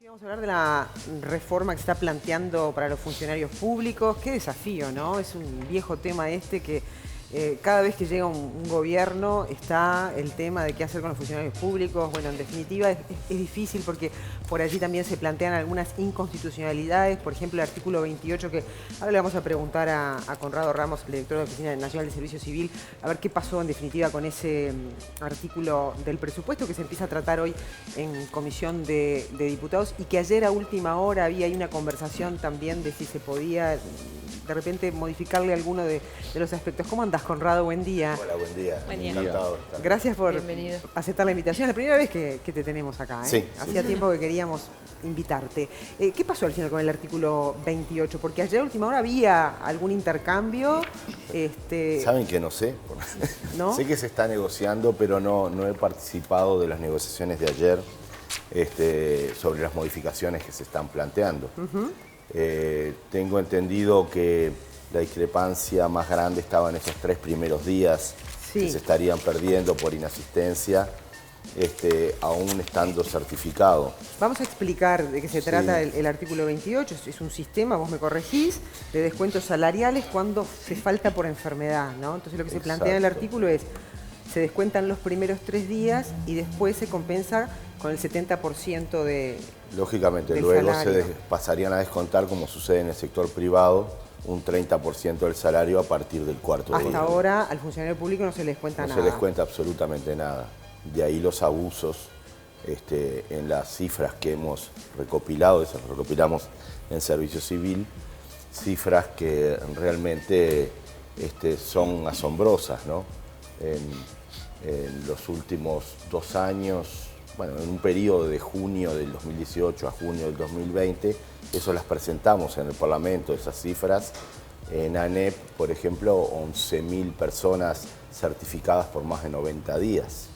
Vamos a hablar de la reforma que se está planteando para los funcionarios públicos. Qué desafío, ¿no? Es un viejo tema este que cada vez que llega un gobierno está el tema de qué hacer con los funcionarios públicos. Bueno, en definitiva es difícil porque por allí también se plantean algunas inconstitucionalidades. Por ejemplo, el artículo 28, que ahora le vamos a preguntar a Conrado Ramos, el director de la Oficina Nacional de Servicio Civil, a ver qué pasó en definitiva con ese artículo del presupuesto que se empieza a tratar hoy en Comisión de Diputados y que ayer a última hora había ahí una conversación también de si se podía de repente modificarle alguno de los aspectos. ¿Cómo andás, Conrado? Buen día. Hola, buen día. Buen día. Encantado de estar. Gracias por Bienvenido. aceptar la invitación. Es la primera vez que te tenemos acá, ¿eh? Sí. Hacía tiempo que queríamos invitarte. ¿Qué pasó al final con el artículo 28? Porque ayer a última hora había algún intercambio. ¿Saben que no sé? ¿No? Sé que se está negociando, pero no he participado de las negociaciones de ayer sobre las modificaciones que se están planteando. Tengo entendido que la discrepancia más grande estaba en esos 3 primeros días que se estarían perdiendo por inasistencia, aún estando certificado. Vamos a explicar de qué se trata el artículo 28. Es un sistema, vos me corregís, de descuentos salariales cuando se falta por enfermedad, ¿no? Entonces lo que se plantea en el artículo es, se descuentan los primeros 3 días y después se compensa con el 70% de... Lógicamente, del luego salario. pasarían a descontar, como sucede en el sector privado, un 30% del salario a partir del cuarto día. Hasta ahora al funcionario público no se le descuenta No nada. se les cuenta absolutamente nada. De ahí los abusos en las cifras que hemos recopilado, esas recopilamos en Servicio Civil, cifras que realmente son asombrosas, ¿no? En los últimos 2 años, bueno, en un periodo de junio del 2018 a junio del 2020, eso las presentamos en el Parlamento, esas cifras. En ANEP, por ejemplo, 11.000 personas certificadas por más de 90 días.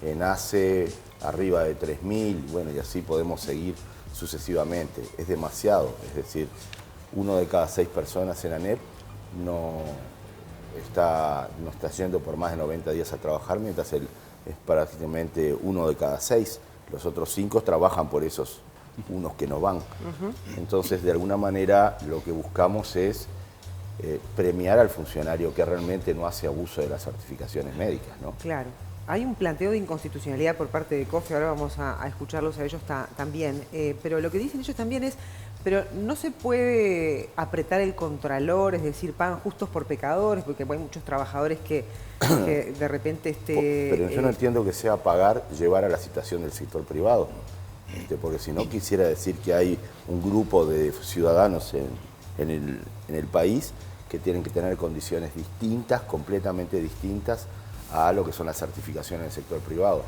En ACE, arriba de 3.000, bueno, y así podemos seguir sucesivamente. Es demasiado, es decir, 1 de cada 6 personas en ANEP no está yendo por más de 90 días a trabajar, mientras es prácticamente 1 de cada 6. Los otros 5 trabajan por esos unos que no van. Entonces, de alguna manera, lo que buscamos es premiar al funcionario que realmente no hace abuso de las certificaciones médicas, ¿no? Claro. Hay un planteo de inconstitucionalidad por parte de COFE, ahora vamos a escucharlos a ellos también, pero lo que dicen ellos también es, pero no se puede apretar el contralor, es decir, pagan justos por pecadores, porque hay muchos trabajadores que de repente... Pero yo no entiendo que sea pagar, llevar a la situación del sector privado, porque si no quisiera decir que hay un grupo de ciudadanos en el país que tienen que tener condiciones distintas, completamente distintas a lo que son las certificaciones del sector privado.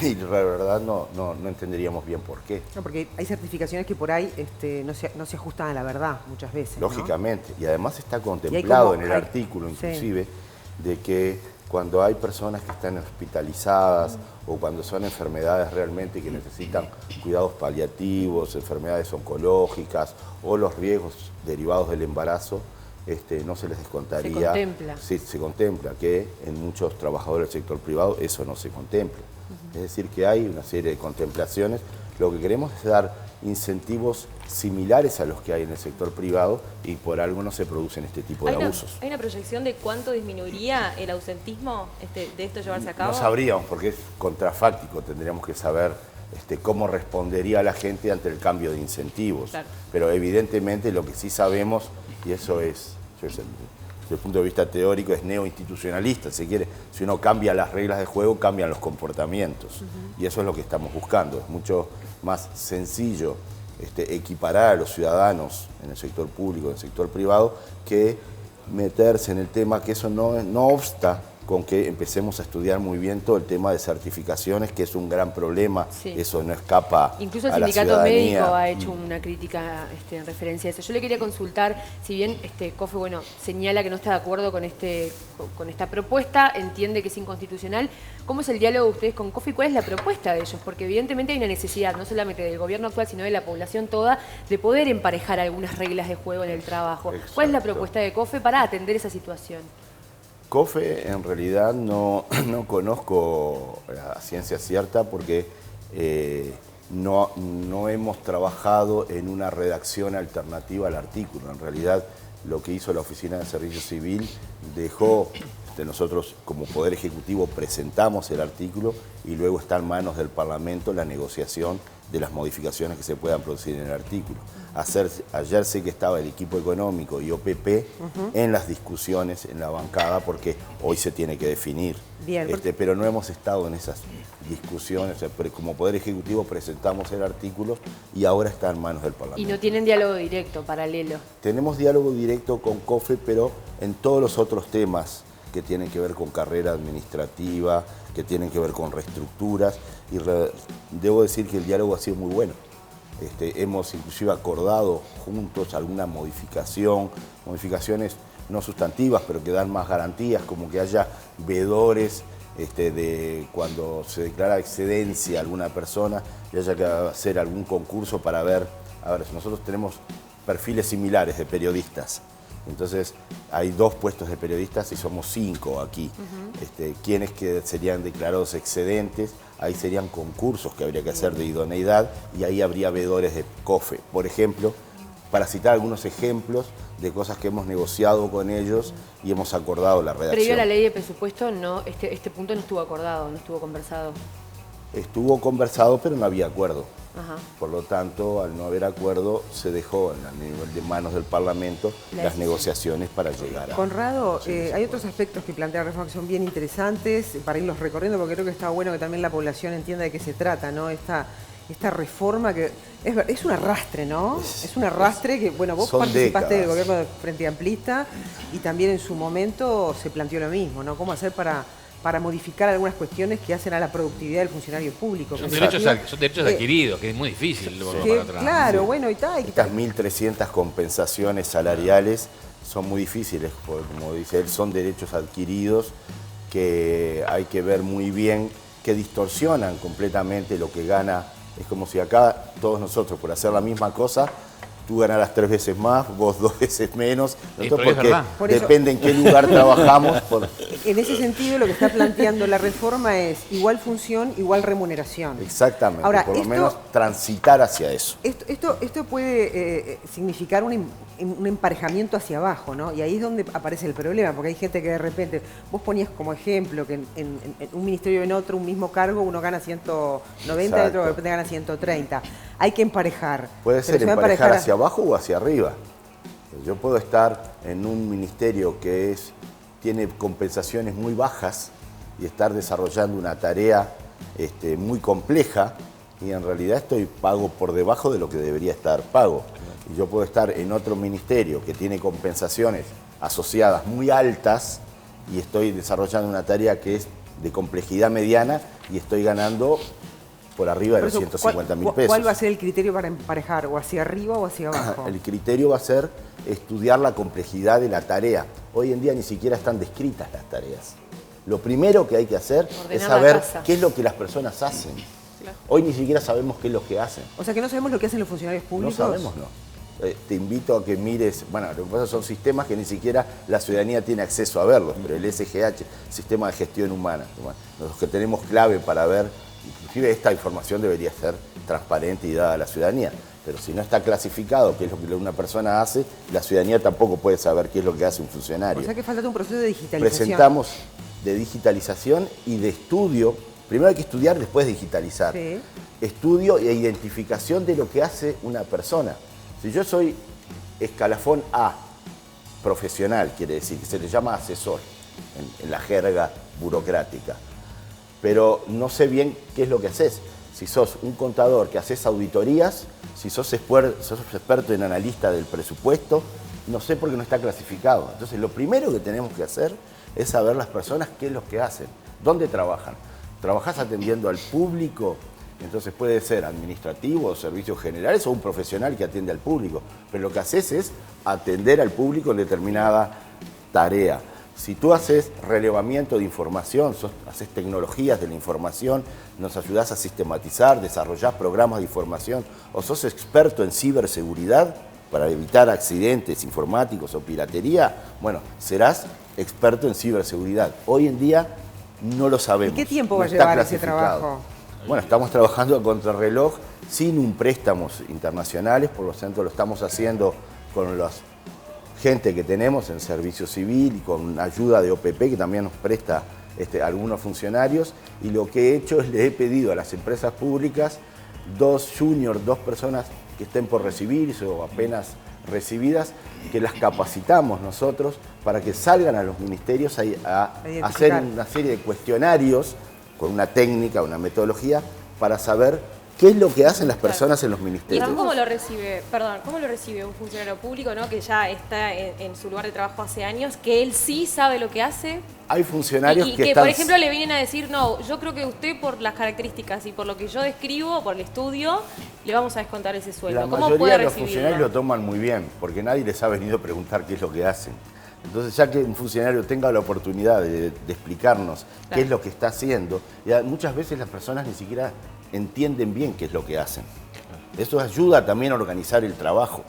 Y la verdad no entenderíamos bien por qué. No, porque hay certificaciones que por ahí no se ajustan a la verdad muchas veces, ¿no? Lógicamente, y además está contemplado como, en el artículo inclusive de que cuando hay personas que están hospitalizadas o cuando son enfermedades realmente que necesitan cuidados paliativos, enfermedades oncológicas o los riesgos derivados del embarazo, no se les descontaría. Se contempla. Sí, se contempla que en muchos trabajadores del sector privado eso no se contempla. Es decir, que hay una serie de contemplaciones. Lo que queremos es dar incentivos similares a los que hay en el sector privado y por algo no se producen este tipo de abusos. ¿Hay una proyección de cuánto disminuiría el ausentismo de esto llevarse a cabo? No sabríamos porque es contrafáctico, tendríamos que saber cómo respondería la gente ante el cambio de incentivos. Claro. Pero evidentemente lo que sí sabemos, y eso es desde el punto de vista teórico, es neoinstitucionalista, si quiere. Si uno cambia las reglas de juego, cambian los comportamientos. Y eso es lo que estamos buscando. Es mucho más sencillo equiparar a los ciudadanos en el sector público, en el sector privado, que meterse en el tema, que eso no obsta con que empecemos a estudiar muy bien todo el tema de certificaciones, que es un gran problema. Sí. Eso no escapa Incluso el a la sindicato ciudadanía. médico ha hecho una crítica en referencia a eso. Yo le quería consultar, si bien COFE señala que no está de acuerdo con esta propuesta, entiende que es inconstitucional, ¿cómo es el diálogo de ustedes con COFE y cuál es la propuesta de ellos? Porque evidentemente hay una necesidad, no solamente del gobierno actual, sino de la población toda, de poder emparejar algunas reglas de juego en el trabajo. Exacto. ¿Cuál es la propuesta de COFE para atender esa situación? COFE en realidad no conozco la ciencia cierta porque no hemos trabajado en una redacción alternativa al artículo. En realidad, lo que hizo la Oficina de Servicio Civil dejó, nosotros como Poder Ejecutivo presentamos el artículo y luego está en manos del Parlamento la negociación de las modificaciones que se puedan producir en el artículo. Ayer sé que estaba el equipo económico y OPP en las discusiones en la bancada porque hoy se tiene que definir. Bien. Pero no hemos estado en esas discusiones. Como Poder Ejecutivo presentamos el artículo y ahora está en manos del Parlamento. Y no tienen diálogo directo, paralelo. Tenemos diálogo directo con COFE, pero en todos los otros temas que tienen que ver con carrera administrativa, que tienen que ver con reestructuras, y debo decir que el diálogo ha sido muy bueno. Hemos inclusive acordado juntos alguna modificaciones no sustantivas, pero que dan más garantías, como que haya veedores de cuando se declara excedencia a alguna persona y haya que hacer algún concurso para ver, a ver, nosotros tenemos perfiles similares de periodistas. Entonces, hay 2 puestos de periodistas y somos 5 aquí. Quienes que serían declarados excedentes, ahí serían concursos que habría que hacer de idoneidad y ahí habría veedores de COFE. Por ejemplo, para citar algunos ejemplos de cosas que hemos negociado con ellos y hemos acordado la redacción. Previo a la ley de presupuesto, no, este punto no estuvo acordado, no estuvo conversado. Estuvo conversado, pero no había acuerdo. Ajá. Por lo tanto, al no haber acuerdo, se dejó a nivel de manos del Parlamento las negociaciones para llegar a... Conrado, hay otros aspectos que plantea la reforma que son bien interesantes para irlos recorriendo, porque creo que está bueno que también la población entienda de qué se trata, ¿no? Esta reforma que es un arrastre, ¿no? Es un arrastre que, bueno, vos participaste del gobierno de Frente Amplista y también en su momento se planteó lo mismo, ¿no? ¿Cómo hacer para modificar algunas cuestiones que hacen a la productividad del funcionario público? Son derechos adquiridos, que es muy difícil volver para atrás. Claro, sí. Bueno, y tal. Estas 1.300 compensaciones salariales son muy difíciles, porque, como dice él, son derechos adquiridos que hay que ver muy bien, que distorsionan completamente lo que gana. Es como si acá todos nosotros, por hacer la misma cosa, tú ganaras 3 veces más, vos 2 veces menos, porque depende en qué lugar trabajamos. En ese sentido, lo que está planteando la reforma es igual función, igual remuneración. Exactamente, ahora, por lo menos transitar hacia eso. Esto puede significar un emparejamiento hacia abajo, ¿no? Y ahí es donde aparece el problema, porque hay gente que de repente, vos ponías como ejemplo que en un ministerio y en otro, un mismo cargo, uno gana 190 y otro de repente gana 130. Hay que emparejar. Puede ser emparejar hacia abajo o hacia arriba. Yo puedo estar en un ministerio que tiene compensaciones muy bajas y estar desarrollando una tarea muy compleja y en realidad estoy pago por debajo de lo que debería estar pago. Y yo puedo estar en otro ministerio que tiene compensaciones asociadas muy altas y estoy desarrollando una tarea que es de complejidad mediana y estoy ganando por arriba de los 150.000 pesos. ¿Cuál va a ser el criterio para emparejar? ¿O hacia arriba o hacia abajo? El criterio va a ser estudiar la complejidad de la tarea. Hoy en día ni siquiera están descritas las tareas. Lo primero que hay que hacer es saber qué es lo que las personas hacen. Claro. Hoy ni siquiera sabemos qué es lo que hacen. O sea que no sabemos lo que hacen los funcionarios públicos. No sabemos, no. Te invito a que mires, bueno, lo que pasa son sistemas que ni siquiera la ciudadanía tiene acceso a verlos, pero el SGH, Sistema de Gestión Humana, los que tenemos clave para ver, inclusive esta información debería ser transparente y dada a la ciudadanía, pero si no está clasificado qué es lo que una persona hace, la ciudadanía tampoco puede saber qué es lo que hace un funcionario. O sea que falta un proceso de digitalización. Presentamos de digitalización y de estudio, primero hay que estudiar, después digitalizar. Sí. Estudio e identificación de lo que hace una persona. Si yo soy escalafón A, profesional, quiere decir, que se le llama asesor en la jerga burocrática, pero no sé bien qué es lo que haces. Si sos un contador que haces auditorías, si sos experto en analista del presupuesto, no sé por qué no está clasificado. Entonces, lo primero que tenemos que hacer es saber las personas qué es lo que hacen, dónde trabajan. ¿Trabajás atendiendo al público? Entonces puede ser administrativo, servicios generales o un profesional que atiende al público. Pero lo que haces es atender al público en determinada tarea. Si tú haces relevamiento de información, haces tecnologías de la información, nos ayudás a sistematizar, desarrollás programas de información, o sos experto en ciberseguridad para evitar accidentes informáticos o piratería, bueno, serás experto en ciberseguridad. Hoy en día no lo sabemos. ¿Y qué tiempo va a llevar ese trabajo? Bueno, estamos trabajando a contrarreloj sin un préstamos internacionales, por lo tanto lo estamos haciendo con la gente que tenemos en servicio civil y con ayuda de OPP que también nos presta algunos funcionarios, y lo que he hecho es le he pedido a las empresas públicas 2 juniors, 2 personas que estén por recibirse o apenas recibidas, que las capacitamos nosotros para que salgan a los ministerios a hacer una serie de cuestionarios con una técnica, una metodología para saber qué es lo que hacen las personas en los ¿Y ministerios. cómo lo recibe, cómo lo recibe un funcionario público, ¿no? Que ya está en su lugar de trabajo hace años, que él sí sabe lo que hace? Hay funcionarios y que que están... por ejemplo, le vienen a decir, no, yo creo que usted por las características y por lo que yo describo, por el estudio, le vamos a descontar ese sueldo. La ¿Cómo mayoría puede de los recibirlo? funcionarios lo toman muy bien, porque nadie les ha venido a preguntar qué es lo que hacen. Entonces, ya que un funcionario tenga la oportunidad de explicarnos qué es lo que está haciendo, y muchas veces las personas ni siquiera entienden bien qué es lo que hacen. Eso ayuda también a organizar el trabajo,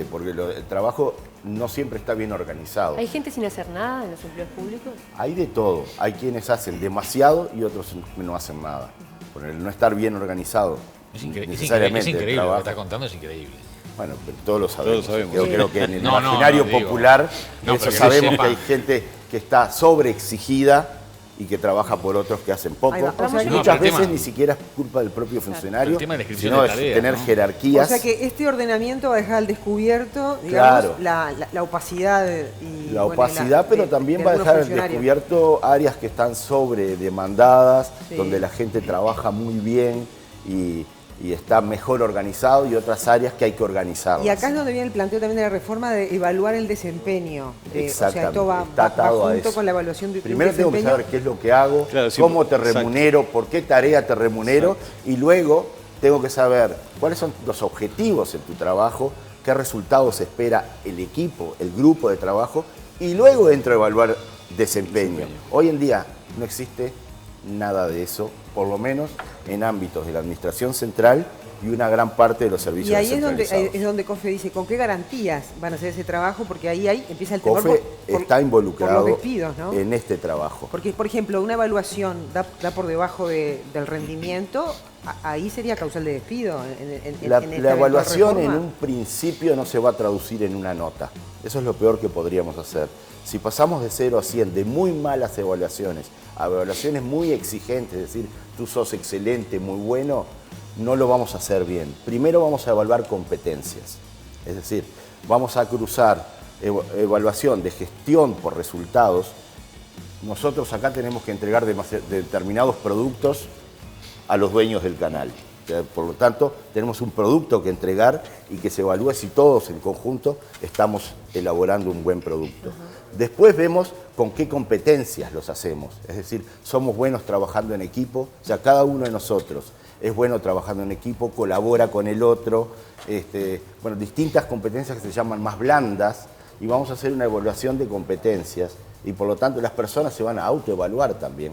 porque el trabajo no siempre está bien organizado. ¿Hay gente sin hacer nada en los empleos públicos? Hay de todo. Hay quienes hacen demasiado y otros no hacen nada. Por el no estar bien organizado. Es increíble, necesariamente lo que trabajo. está contando, es increíble. Bueno, pero todos lo sabemos. Todos lo sabemos. Yo creo que en el No, imaginario digo. popular No, eso pero que sabemos sepa. que hay gente que está sobreexigida y que trabaja por otros que hacen poco. Ahí va. O sea que- Muchas No, pero el veces tema- ni siquiera es culpa del propio funcionario, El tema de la descripción sino de de tareas, tener ¿no? O jerarquías. sea que este ordenamiento va a dejar al descubierto, digamos, Claro. la opacidad y La bueno, opacidad, pero de también va a algunos dejar al funcionarios. descubierto áreas que están sobredemandadas, Sí. donde la gente trabaja muy bien y está mejor organizado, y otras áreas que hay que organizarlas. Y acá es donde viene el planteo también de la reforma de evaluar el desempeño. O sea, Exactamente, esto va está atado a junto eso. con la evaluación de Primero tengo que desempeño. saber qué es lo que hago, Claro, sí, cómo te exacto. remunero, por qué tarea te remunero, y luego tengo que saber cuáles son los objetivos en tu trabajo, qué resultados espera el equipo, el grupo de trabajo, y luego entro a evaluar desempeño. Hoy en día no existe nada de eso, por lo menos en ámbitos de la administración central y una gran parte de los servicios Y ahí descentralizados. es donde COFE dice, ¿con qué garantías van a hacer ese trabajo? Porque ahí empieza el temor COFE por está involucrado por los despidos, ¿no? en este trabajo. Porque, por ejemplo, una evaluación da por debajo del rendimiento, ahí sería causal de despido. En La esta eventual evaluación en reforma. un principio no se va a traducir en una nota. Eso es lo peor que podríamos hacer. Si pasamos de 0 a 100, de muy malas evaluaciones a evaluaciones muy exigentes, es decir, tú sos excelente, muy bueno, no lo vamos a hacer bien. Primero vamos a evaluar competencias. Es decir, vamos a cruzar evaluación de gestión por resultados. Nosotros acá tenemos que entregar determinados productos a los dueños del canal. Por lo tanto, tenemos un producto que entregar y que se evalúe si todos en conjunto estamos elaborando un buen producto. Después vemos con qué competencias los hacemos. Es decir, somos buenos trabajando en equipo, o sea, cada uno de nosotros es bueno trabajando en equipo, colabora con el otro, bueno, distintas competencias que se llaman más blandas, y vamos a hacer una evaluación de competencias, y por lo tanto las personas se van a autoevaluar también.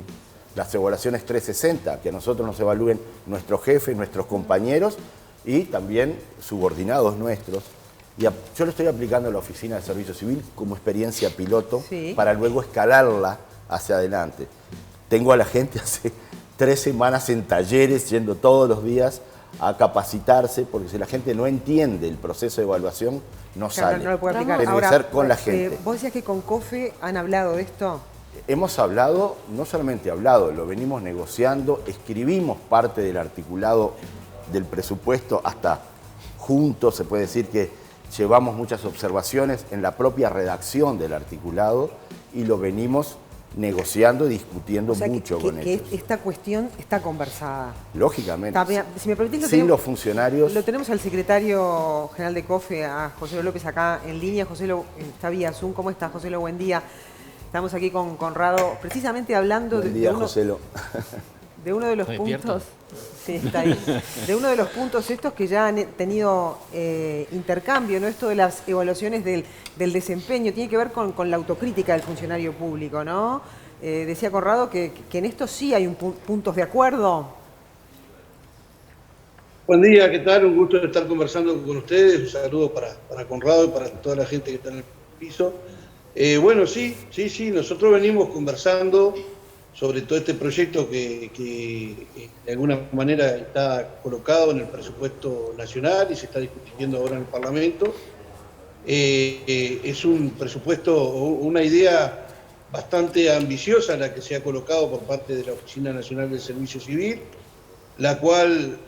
Las evaluaciones 360, que a nosotros nos evalúen nuestros jefes, nuestros compañeros y también subordinados nuestros. Yo lo estoy aplicando a la Oficina de Servicio Civil como experiencia piloto, Sí. para luego escalarla hacia adelante. Tengo a la gente hace 3 semanas en talleres, yendo todos los días a capacitarse, porque si la gente no entiende el proceso de evaluación, no Claro, sale. no lo puede aplicar. Tiene que ser con la gente. Vos decías que con COFE han hablado de esto. Hemos hablado, no solamente hablado, lo venimos negociando, escribimos parte del articulado del presupuesto, hasta juntos, se puede decir que llevamos muchas observaciones en la propia redacción del articulado y lo venimos negociando y discutiendo O sea, mucho con que ellos. esta cuestión está conversada. Lógicamente. Está bien. Si me permitís, Sin los funcionarios. Lo tenemos al secretario general de COFE, a José López, acá en línea. José está vía Zoom. ¿Cómo estás, José? Buen día. Estamos aquí con Conrado, precisamente hablando Buen día, de uno de los ¿Está despierto? puntos. Sí, está ahí. De uno de los puntos estos que ya han tenido intercambio, ¿no? Esto de las evaluaciones del desempeño, tiene que ver con la autocrítica del funcionario público, ¿no? Decía Conrado que en esto sí hay puntos de acuerdo. Buen día, ¿qué tal? Un gusto estar conversando con ustedes. Un saludo para Conrado y para toda la gente que está en el piso. Bueno, sí, nosotros venimos conversando sobre todo este proyecto que de alguna manera está colocado en el presupuesto nacional y se está discutiendo ahora en el Parlamento. Es un presupuesto, una idea bastante ambiciosa la que se ha colocado por parte de la Oficina Nacional del Servicio Civil, la cual,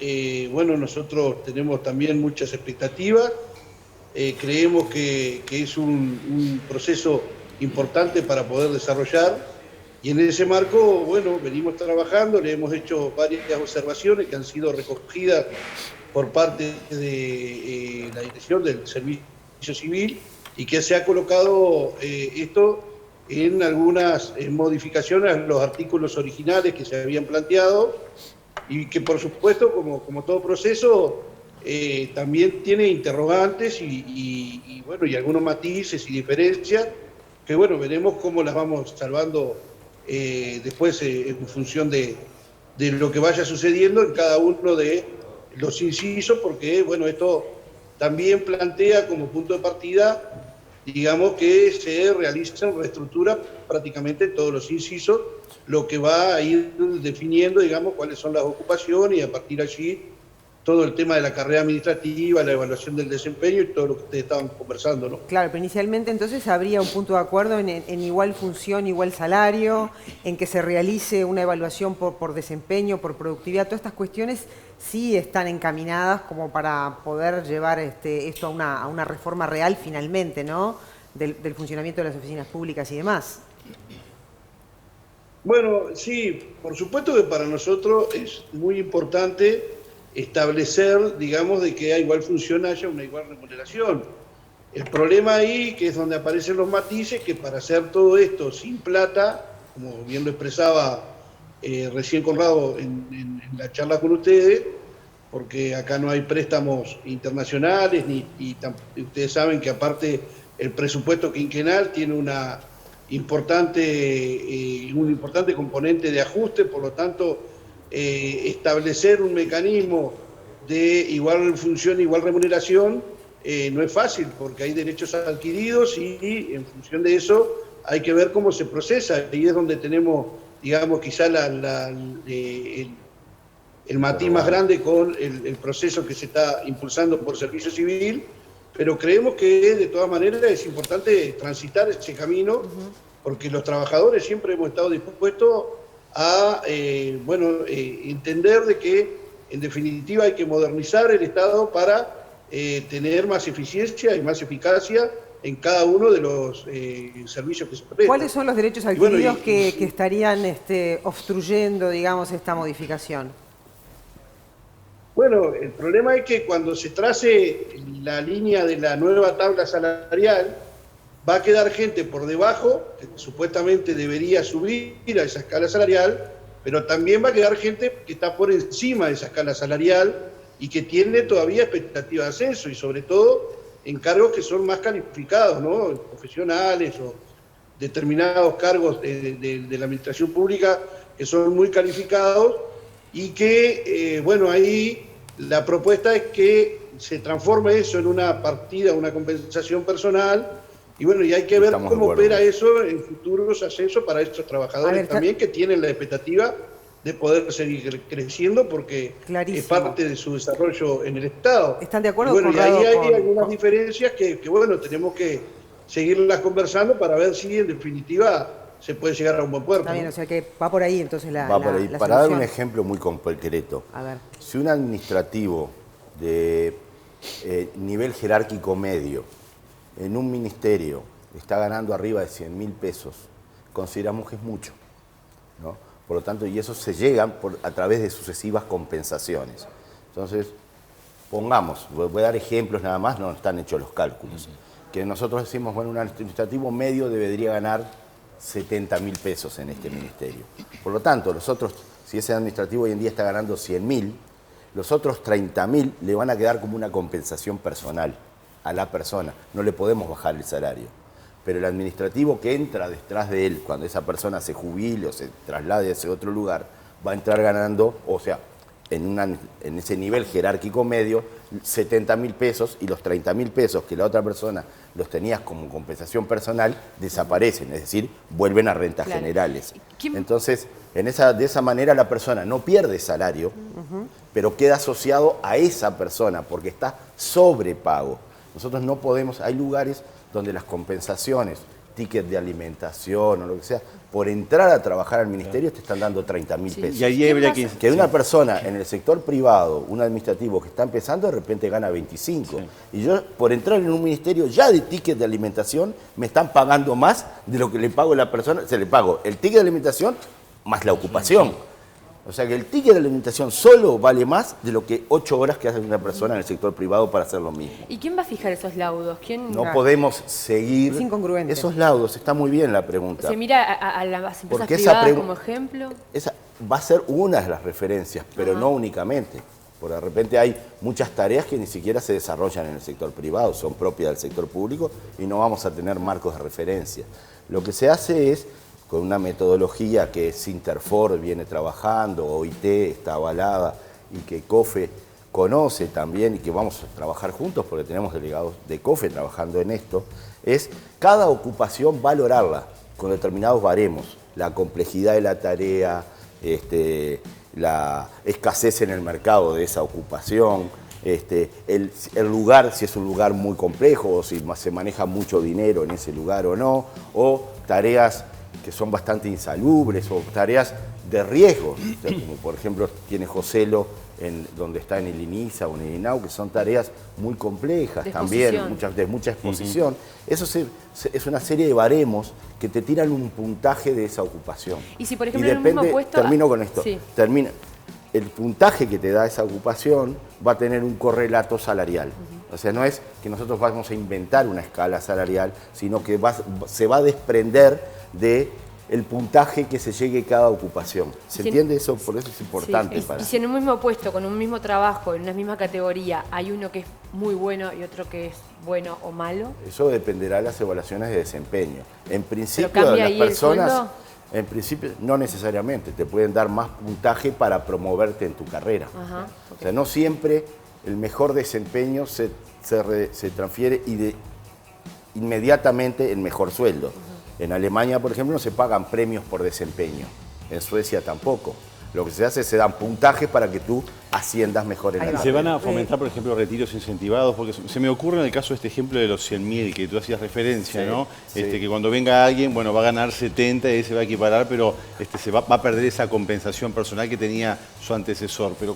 bueno, nosotros tenemos también muchas expectativas. Creemos que es un proceso importante para poder desarrollar, y en ese marco, bueno, venimos trabajando, le hemos hecho varias observaciones que han sido recogidas por parte de la dirección del Servicio Civil, y que se ha colocado esto en algunas modificaciones a los artículos originales que se habían planteado, y que por supuesto, como todo proceso, también tiene interrogantes y bueno, y algunos matices y diferencias que bueno, veremos cómo las vamos salvando después en función de lo que vaya sucediendo en cada uno de los incisos, porque bueno, esto también plantea como punto de partida, digamos, que se realiza una reestructura prácticamente en todos los incisos, lo que va a ir definiendo, digamos, cuáles son las ocupaciones, y a partir de allí todo el tema de la carrera administrativa, la evaluación del desempeño y todo lo que ustedes estaban conversando, ¿no? Claro, pero inicialmente entonces habría un punto de acuerdo en igual función, igual salario, en que se realice una evaluación por desempeño, por productividad. Todas estas cuestiones sí están encaminadas como para poder llevar esto a una reforma real finalmente, ¿no? Del funcionamiento de las oficinas públicas y demás. Bueno, sí, por supuesto que para nosotros es muy importante establecer, digamos, de que a igual función haya una igual remuneración. El problema ahí, que es donde aparecen los matices, que para hacer todo esto sin plata, como bien lo expresaba recién Conrado en la charla con ustedes, porque acá no hay préstamos internacionales, y ustedes saben que aparte el presupuesto quinquenal tiene un importante componente de ajuste, por lo tanto, establecer un mecanismo de igual función, igual remuneración, no es fácil, porque hay derechos adquiridos y en función de eso hay que ver cómo se procesa. Ahí es donde tenemos, digamos, quizá el matiz más grande con el proceso que se está impulsando por Servicio Civil, pero creemos que de todas maneras es importante transitar ese camino, porque los trabajadores siempre hemos estado dispuestos a entender de que en definitiva hay que modernizar el Estado para tener más eficiencia y más eficacia en cada uno de los servicios que se prestan. ¿Cuáles son los derechos adquiridos que estarían obstruyendo, digamos, esta modificación? Bueno, el problema es que cuando se trace la línea de la nueva tabla salarial, va a quedar gente por debajo, que supuestamente debería subir a esa escala salarial, pero también va a quedar gente que está por encima de esa escala salarial y que tiene todavía expectativa de ascenso, y sobre todo en cargos que son más calificados, ¿no? Profesionales o determinados cargos de la administración pública que son muy calificados, y que, ahí la propuesta es que se transforme eso en una partida, una compensación personal. Y bueno, y hay que ver cómo opera eso en futuros ascensos para estos trabajadores también, que tienen la expectativa de poder seguir creciendo, porque es parte de su desarrollo en el Estado. ¿Están de acuerdo? Y bueno, y ahí hay algunas diferencias que tenemos que seguirlas conversando para ver si en definitiva se puede llegar a un buen puerto. Está bien, ¿no? O sea que va por ahí entonces la Va por ahí. la para dar solución. un ejemplo muy concreto, A ver. si un administrativo de nivel jerárquico medio en un ministerio está ganando arriba de 100.000 pesos, consideramos que es mucho, ¿no? Por lo tanto, y eso se llega a través de sucesivas compensaciones. Entonces, pongamos, voy a dar ejemplos nada más, no están hechos los cálculos, que nosotros decimos, bueno, un administrativo medio debería ganar 70.000 pesos en este ministerio. Por lo tanto, los otros, si ese administrativo hoy en día está ganando 100.000, los otros 30.000 le van a quedar como una compensación personal a la persona. No le podemos bajar el salario. Pero el administrativo que entra detrás de él, cuando esa persona se jubile o se traslade a ese otro lugar, va a entrar ganando, o sea, en ese nivel jerárquico medio, 70.000 pesos, y los 30.000 pesos que la otra persona los tenía como compensación personal desaparecen, es decir, vuelven a rentas generales. Entonces, De esa manera la persona no pierde salario, pero queda asociado a esa persona porque está sobrepago. Nosotros no podemos, hay lugares donde las compensaciones, ticket de alimentación o lo que sea, por entrar a trabajar al ministerio te están dando 30.000 pesos. Y ahí habría que una persona en el sector privado, un administrativo que está empezando, de repente gana 25. Y yo, por entrar en un ministerio ya de ticket de alimentación, me están pagando más de lo que le pago a la persona. Se le pago el ticket de alimentación más la ocupación. O sea que el ticket de alimentación solo vale más de lo que 8 horas que hace una persona en el sector privado para hacer lo mismo. ¿Y quién va a fijar esos laudos? ¿Quién No podemos seguir Es incongruente. esos laudos. Está muy bien la pregunta. se mira a las empresas Porque esa privadas como ejemplo? Esa va a ser una de las referencias, pero no únicamente. Porque de repente hay muchas tareas que ni siquiera se desarrollan en el sector privado, son propias del sector público y no vamos a tener marcos de referencia. Lo que se hace es, con una metodología que Sinterfor viene trabajando, OIT está avalada y que COFE conoce también y que vamos a trabajar juntos porque tenemos delegados de COFE trabajando en esto, es cada ocupación valorarla con determinados baremos, la complejidad de la tarea, la escasez en el mercado de esa ocupación, el lugar, si es un lugar muy complejo o si se maneja mucho dinero en ese lugar o no, o tareas que son bastante insalubres o tareas de riesgo, o sea, como por ejemplo tiene Joselo donde está en el INISA o en el INAU, que son tareas muy complejas también, de mucha exposición. Eso es una serie de baremos que te tiran un puntaje de esa ocupación. Y si por ejemplo en un mismo puesto... Termino con esto. Sí. El puntaje que te da esa ocupación va a tener un correlato salarial. O sea, no es que nosotros vamos a inventar una escala salarial, sino que se va a desprender del puntaje que se llegue a cada ocupación. ¿Se entiende eso? Por eso es importante. Y si en un mismo puesto, con un mismo trabajo, en una misma categoría, hay uno que es muy bueno y otro que es bueno o malo. Eso dependerá de las evaluaciones de desempeño. En principio, ¿Pero cambia las ahí el personas... sueldo? En principio, no necesariamente. Te pueden dar más puntaje para promoverte en tu carrera. Ajá, O sea, no siempre el mejor desempeño se transfiere inmediatamente el mejor sueldo. En Alemania, por ejemplo, no se pagan premios por desempeño. En Suecia tampoco. Lo que se hace es se dan puntajes para que tú asciendas mejor en la carrera. ¿Se van a fomentar, por ejemplo, retiros incentivados? Porque se me ocurre en el caso de este ejemplo de los 100.000 que tú hacías referencia, Sí, ¿no? sí. Que cuando venga alguien, bueno, va a ganar 70 y se va a equiparar, pero se va a perder esa compensación personal que tenía su antecesor. Pero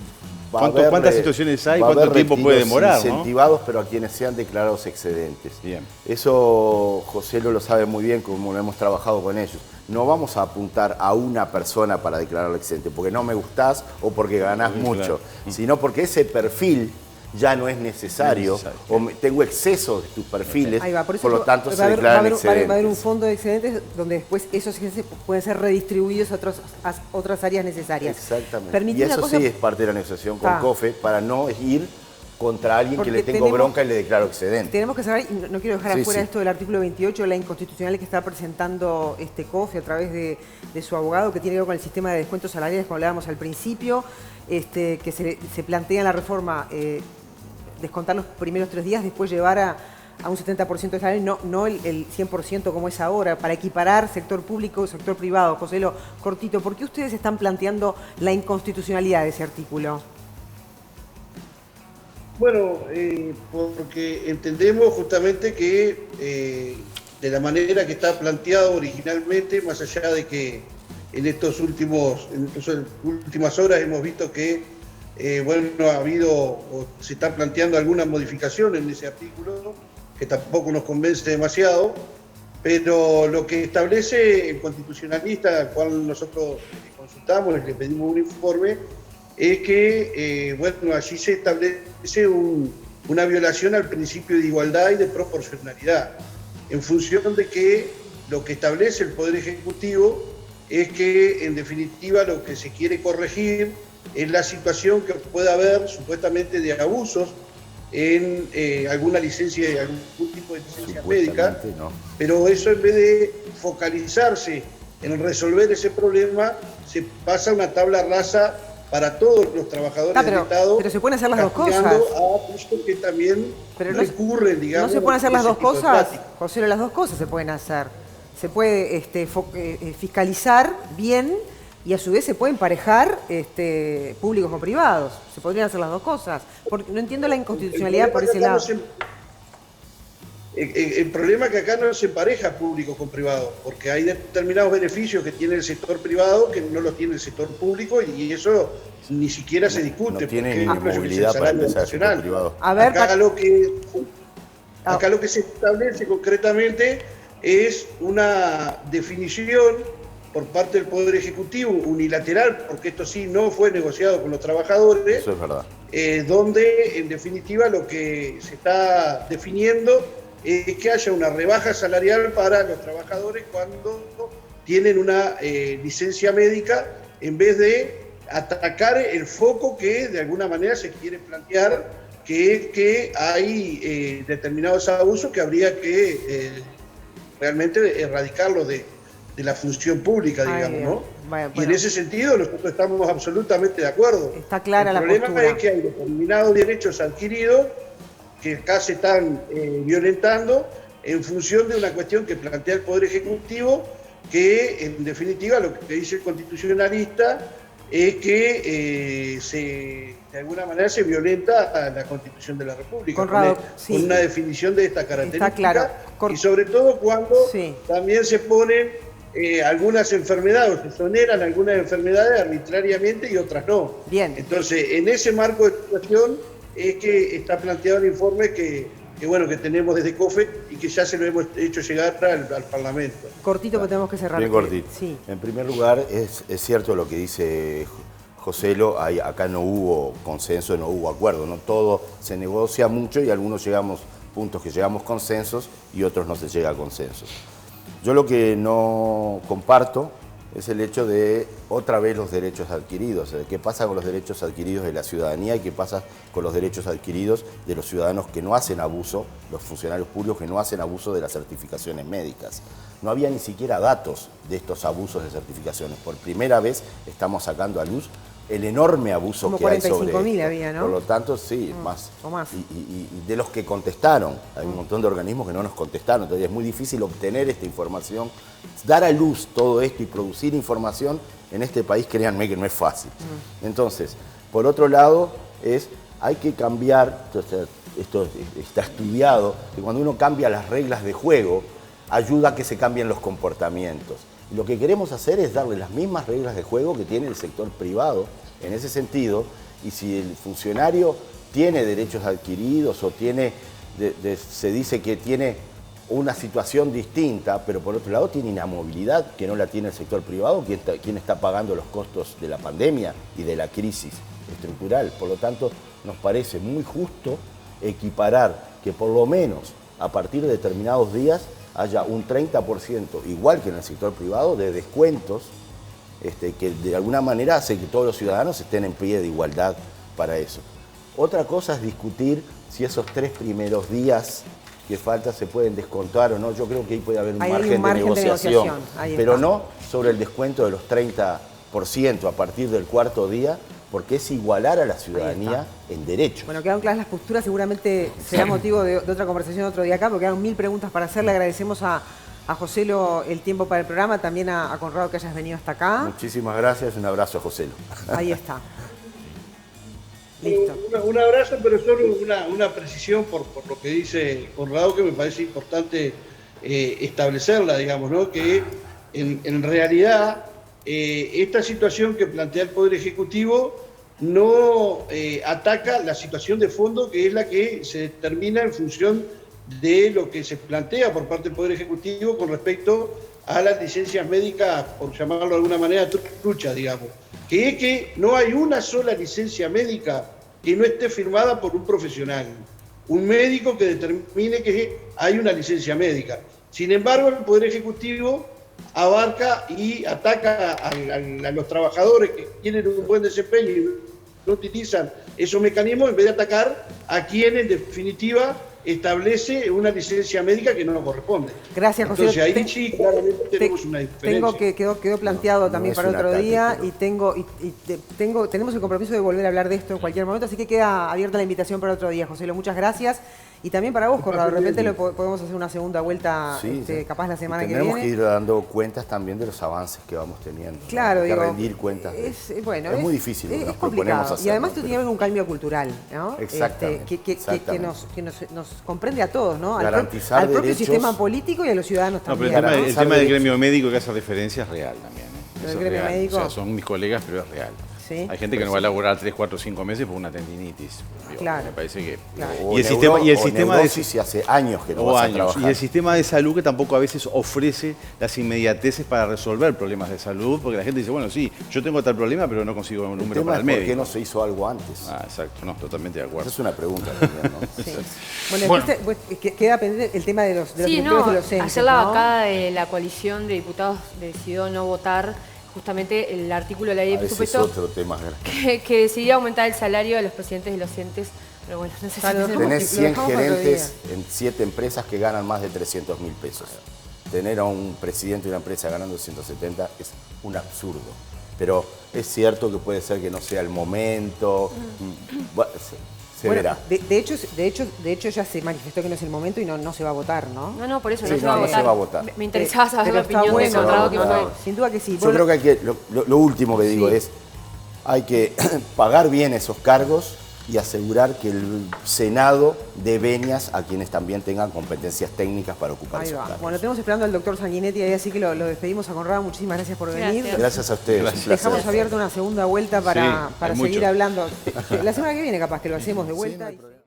¿cuántas situaciones hay? ¿Cuánto tiempo puede demorar? Incentivados, ¿no? Pero a quienes sean declarados excedentes. Bien. Eso José lo sabe muy bien, como lo hemos trabajado con ellos. No vamos a apuntar a una persona para declararlo excedente, porque no me gustás o porque ganás mucho, sino porque ese perfil ya no es necesario, o tengo exceso de tus perfiles, Ahí va, por lo tanto se va declaran a excedentes. haber un fondo de excedentes donde después esos excedentes pueden ser redistribuidos a otras áreas necesarias. Exactamente. Y eso sí es parte de la negociación con COFE, para no ir contra alguien que le tengo bronca y le declaro excedente. Tenemos que saber, y no quiero dejar afuera esto del artículo 28, la inconstitucional que está presentando COFE a través de su abogado, que tiene que ver con el sistema de descuentos salariales, como hablábamos al principio, que se plantea en la reforma descontar los primeros 3 días, después llevar a un 70% de salario, no el 100% como es ahora, para equiparar sector público y sector privado. José, cortito, ¿por qué ustedes están planteando la inconstitucionalidad de ese artículo? Bueno, porque entendemos justamente que de la manera que está planteado originalmente, más allá de que en estas últimas horas hemos visto que ha habido o se están planteando algunas modificaciones en ese artículo que tampoco nos convence demasiado, pero lo que establece el constitucionalista, al cual nosotros consultamos y le pedimos un informe, es que allí se establece una violación al principio de igualdad y de proporcionalidad, en función de que lo que establece el Poder Ejecutivo es que, en definitiva, lo que se quiere corregir es la situación que pueda haber supuestamente de abusos en alguna licencia, algún tipo de licencia médica, no. Pero eso, en vez de focalizarse en resolver ese problema, se pasa a una tabla rasa para todos los trabajadores del Estado. Pero se pueden hacer las dos cosas. A justos que también recurren, digamos. ¿No se pueden hacer las dos cosas? José, las dos cosas se pueden hacer. Se puede fiscalizar bien y a su vez se pueden emparejar públicos o privados. Se podrían hacer las dos cosas. Porque no entiendo la inconstitucionalidad por ese lado. El problema es que acá no se empareja público con privado, porque hay determinados beneficios que tiene el sector privado que no los tiene el sector público, y eso ni siquiera se discute. No tiene ni movilidad para empezar el sector privado. A ver, acá lo que se establece concretamente es una definición por parte del Poder Ejecutivo unilateral, porque esto sí no fue negociado con los trabajadores. Eso es verdad. Donde en definitiva lo que se está definiendo es que haya una rebaja salarial para los trabajadores cuando tienen una licencia médica, en vez de atacar el foco que de alguna manera se quiere plantear, que es que hay determinados abusos que habría que realmente erradicarlos de la función pública, digamos, ¿no? Bueno. Y en ese sentido nosotros estamos absolutamente de acuerdo. Está clara la postura. El problema es que hay determinados derechos adquiridos que acá se están violentando en función de una cuestión que plantea el Poder Ejecutivo, que en definitiva lo que dice el constitucionalista es que de alguna manera se violenta a la Constitución de la República, Conrado, con una definición de esta característica. Está claro. Y sobre todo cuando también se ponen algunas enfermedades, o se exoneran algunas enfermedades arbitrariamente y otras no. Bien. Entonces, en ese marco de situación es que está planteado el informe que tenemos desde COFE y que ya se lo hemos hecho llegar al Parlamento. Cortito, que tenemos que cerrar. Bien cortito. Sí. En primer lugar, es cierto lo que dice Joselo, acá no hubo consenso, no hubo acuerdo, no todo se negocia mucho y algunos llegamos puntos que llegamos consensos y otros no se llega a consensos. Yo lo que no comparto es el hecho de otra vez los derechos adquiridos. ¿Qué pasa con los derechos adquiridos de la ciudadanía y qué pasa con los derechos adquiridos de los ciudadanos que no hacen abuso, los funcionarios públicos que no hacen abuso de las certificaciones médicas? No había ni siquiera datos de estos abusos de certificaciones. Por primera vez estamos sacando a luz el enorme abuso como que hay sobre 45.000 había, ¿no? Por lo tanto, sí, más. O más. Y de los que contestaron, hay un montón de organismos que no nos contestaron, entonces es muy difícil obtener esta información. Dar a luz todo esto y producir información en este país, créanme que no es fácil. Entonces, por otro lado, hay que cambiar, esto está estudiado, que cuando uno cambia las reglas de juego, ayuda a que se cambien los comportamientos. Y lo que queremos hacer es darle las mismas reglas de juego que tiene el sector privado en ese sentido, y si el funcionario tiene derechos adquiridos o se dice que tiene una situación distinta, pero por otro lado tiene inamovilidad que no la tiene el sector privado, ¿quién está pagando los costos de la pandemia y de la crisis estructural? Por lo tanto, nos parece muy justo equiparar que por lo menos a partir de determinados días haya un 30%, igual que en el sector privado, de descuentos que de alguna manera hace que todos los ciudadanos estén en pie de igualdad para eso. Otra cosa es discutir si esos 3 primeros días que falta se pueden descontar o no. Yo creo que ahí puede haber un margen de negociación, pero no sobre el descuento de los 30% a partir del 4.º día, porque es igualar a la ciudadanía en derechos. Bueno, quedaron claras las posturas, seguramente será motivo de otra conversación otro día acá, porque quedan 1000 preguntas para hacer. Le agradecemos a Joselo el tiempo para el programa, también a Conrado que hayas venido hasta acá. Muchísimas gracias, un abrazo a Joselo. Ahí está. Listo. Un abrazo, pero solo una precisión por lo que dice Conrado, que me parece importante establecerla, digamos, ¿no? Que en realidad esta situación que plantea el Poder Ejecutivo no ataca la situación de fondo, que es la que se determina en función de lo que se plantea por parte del Poder Ejecutivo con respecto a las licencias médicas, por llamarlo de alguna manera, truchas, digamos. Que es que no hay una sola licencia médica que no esté firmada por un profesional, un médico que determine que hay una licencia médica. Sin embargo, el Poder Ejecutivo abarca y ataca a los trabajadores que tienen un buen desempeño y no utilizan esos mecanismos, en vez de atacar a quien en definitiva establece una licencia médica que no nos corresponde. Gracias, José. Entonces ahí sí, claramente tenemos una diferencia. Quedó planteado también es para un otro ataque, día pero- tenemos el compromiso de volver a hablar de esto en cualquier momento, así que queda abierta la invitación para otro día, José. Muchas gracias. Y también para vos, Corrado, de repente podemos hacer una segunda vuelta, Sí, sí. capaz la semana que Tenemos viene. que ir dando cuentas también de los avances que vamos teniendo. ¿no? Claro, Hay que digo, rendir cuentas. es muy difícil lo que es nos complicado. proponemos hacer. Y además ¿no? tú tienes un cambio cultural, ¿no? Exactamente, Que nos comprende a todos, ¿no? Garantizar al propio derechos. sistema político y a los ciudadanos No, también. pero el Garantizar tema del derechos. gremio médico que hace referencia es real también. ¿Del Eso es gremio real. médico? O sea, son mis colegas, pero es real. Sí. Hay gente que no va a laburar 3, 4, 5 meses por una tendinitis. Digo, Claro. Me parece que... Claro. O Y el sistema de... neurosis, y hace años que no O vas a años. trabajar. Y el sistema de salud que tampoco a veces ofrece las inmediateces para resolver problemas de salud, porque la gente dice, bueno, sí, yo tengo tal problema, pero no consigo un El número tema para es el por médico. qué no se hizo algo antes. Ah, exacto, no, totalmente de Esa acuerdo. es una pregunta también, ¿no? Sí. Bueno, después queda pendiente el tema de los Sí, directores no, de los entes, ayer la ¿no? bancada de la coalición de diputados decidió no votar justamente el artículo de la ley de Ese es presupuesto otro tema. que decidía aumentar el salario de los presidentes de los entes, pero bueno, no sé si Claro, tenemos- Tenés lo 100 dejamos para otro gerentes en 7 empresas que ganan más de 300.000 pesos. Tener a un presidente de una empresa ganando 170 es un absurdo. Pero es cierto que puede ser que no sea el momento. Bueno, se Bueno, verá. de hecho ya se manifestó que no es el momento y no se va a votar, ¿no? No, por eso Sí, no, se va a no votar. se va a votar. Me interesaba saber Pero la está opinión de bueno, Conrado, que se va a fue... votar. Sin duda que sí. Yo creo que hay que, lo último que digo Sí. es, hay que pagar bien esos cargos y asegurar que el Senado dé venias a quienes también tengan competencias técnicas para ocupar Ahí esos va. cargos. Bueno, tenemos esperando al doctor Sanguinetti ahí, así que lo despedimos a Conrado. Muchísimas gracias por venir. Gracias. Gracias a ustedes. Gracias. un placer. Dejamos abierta una segunda vuelta para hay seguir mucho. hablando. La semana que viene capaz que lo hacemos de vuelta. no hay y- problema.